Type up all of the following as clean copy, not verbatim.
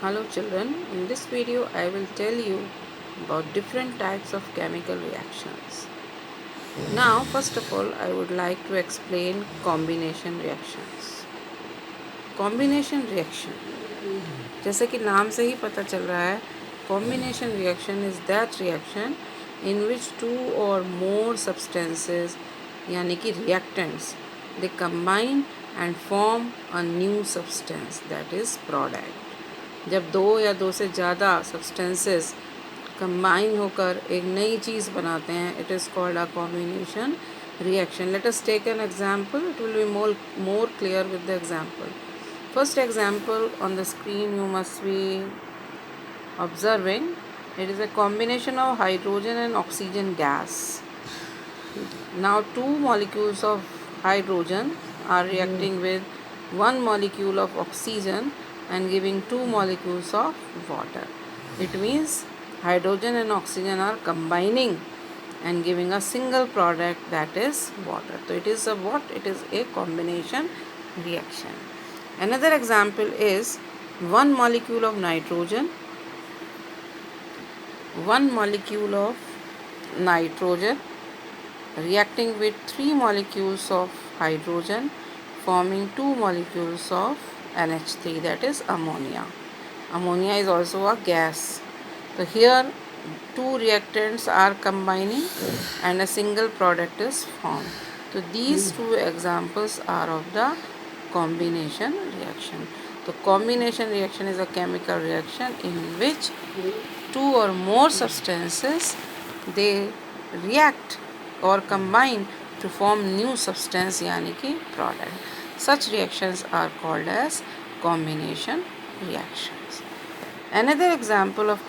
Hello children, in this video I will tell you about different types of chemical reactions. Now first of all I would like to explain combination reactions. Combination reaction, जैसे कि नाम से ही पता चल रहा है, combination reaction is that reaction in which two or more substances यानी कि reactants they combine and form a new substance that is product. जब दो या दो से ज़्यादा सब्सटेंसेस कंबाइन होकर एक नई चीज़ बनाते हैं, it is called a combination reaction. Let us take an example. It will be more clear with the example. First example on the screen you must be observing. It is a combination of hydrogen and oxygen gas. Now two molecules of hydrogen are reacting with one molecule of oxygen and giving two molecules of water. It means hydrogen and oxygen are combining and giving a single product, that is water. So it is a what? It is a combination reaction. Another example is one molecule of nitrogen reacting with three molecules of hydrogen forming two molecules of NH3, that is ammonia. Ammonia is also a gas. So here two reactants are combining and a single product is formed. So these two examples are of the combination reaction. So combination reaction is a chemical reaction in which two or more substances they react or combine to form new substance यानी कि product. Such reactions are called as combination reactions. Another example of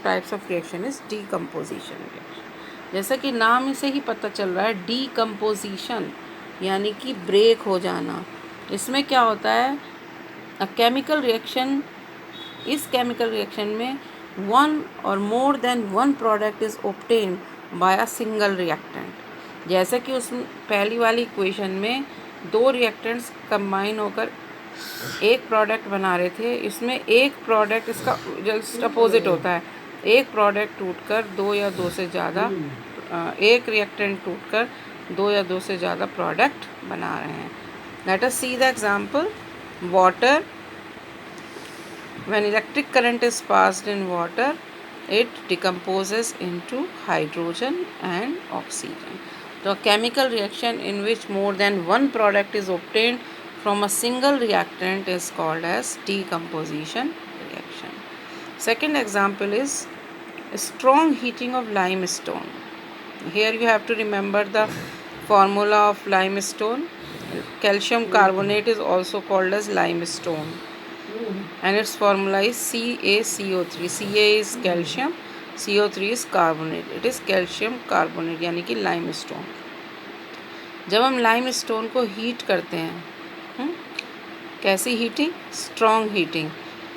types of reaction is decomposition reaction. जैसा कि नाम से ही पता चल रहा है, decomposition यानी कि ब्रेक हो जाना. इसमें क्या होता है, केमिकल रिएक्शन में one or more than one product is obtained by a single reactant. जैसे कि उस पहली वाली इक्वेशन में दो रिएक्टेंट्स कंबाइन होकर एक प्रोडक्ट बना रहे थे, इसमें एक प्रोडक्ट इसका जस्ट अपोजिट होता है. एक प्रोडक्ट टूटकर दो या दो से ज़्यादा एक रिएक्टेंट टूटकर दो या दो से ज़्यादा प्रोडक्ट बना रहे हैं. Let us see the example. Water, when electric current is passed in water, it decomposes into hydrogen and oxygen. So a chemical reaction in which more than one product is obtained from a single reactant is called as decomposition reaction. Second example is strong heating of limestone. Here you have to remember the formula of limestone. Calcium carbonate is also called as limestone, and its formula is CaCO3. Ca is calcium, CO3 is carbonate. It is calcium carbonate यानी कि limestone. जब हम limestone को heat करते हैं, कैसी heating? Strong heating.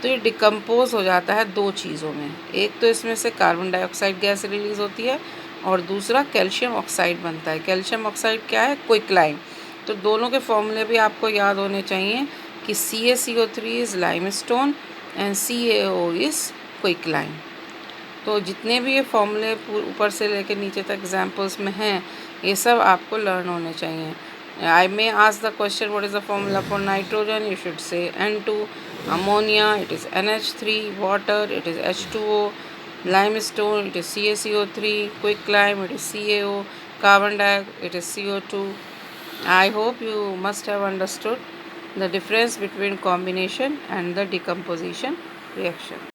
तो ये डिकम्पोज हो जाता है दो चीज़ों में. एक तो इसमें से कार्बन डाइऑक्साइड गैस रिलीज़ होती है और दूसरा कैल्शियम ऑक्साइड बनता है. कैल्शियम ऑक्साइड क्या है? क्विकलाइम. तो दोनों के फॉर्मूले भी आपको याद होने चाहिए कि CaCO3 is limestone and CaO is quicklime. तो जितने भी ये फॉर्मूले ऊपर से लेकर नीचे तक एग्जाम्पल्स में हैं, ये सब आपको लर्न होने चाहिए. I may ask the question, what is the formula for nitrogen? You should say N2. Ammonia, it is NH3. Water, it is H2O. Limestone, it is CaCO3. Quicklime, it is CaO. Carbon dioxide, it is CO2. I hope you must have understood the difference between combination and the decomposition reaction.